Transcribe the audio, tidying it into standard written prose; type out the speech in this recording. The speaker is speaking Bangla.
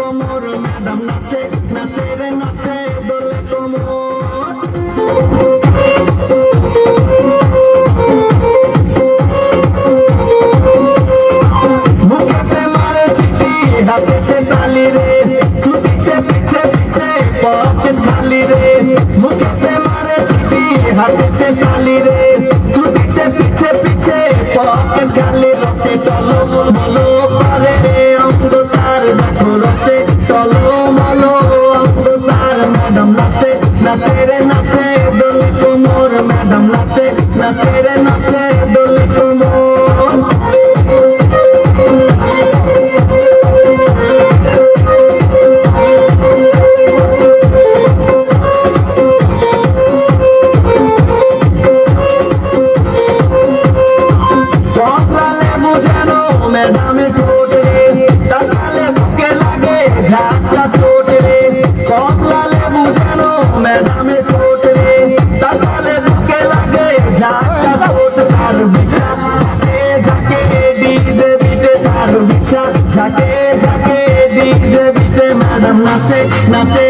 কোমর ম্যাডাম নাচে নাচে রে নাচে দোলে কোমর মুখেতে মারে চিঠি হাতেতে তালি রে ছুটিতে পিছে পিছে পকেট খালি রে মুখেতে মারে চিঠি হাতেতে তালি রে ছুটিতে পিছে পিছে পকেট খালি রসে টলো বলো পারে অঙ্গ তার দেখো রসে টলো বলো অঙ্গ তার ম্যাডাম নাচে নাচে রে নাচে দোলে কোমর ম্যাডাম নাচে নাচে রে নাচে দোলে কোমর ম্যাডামে ঠোঁট রে তাকালে বুকে লাগে ঝাঁকা চোট রে কমলা লেবু যেন ম্যাডামে ঠোঁট রে তাকালে বুকে লাগে ঝাঁকা চোট তার বিছা ঝাঁকে ঝাঁকে ডিজে বিটে তার বিছা ঝাঁকে ঝাঁকে ডিজে বিটে ম্যাডাম নাচে নাচে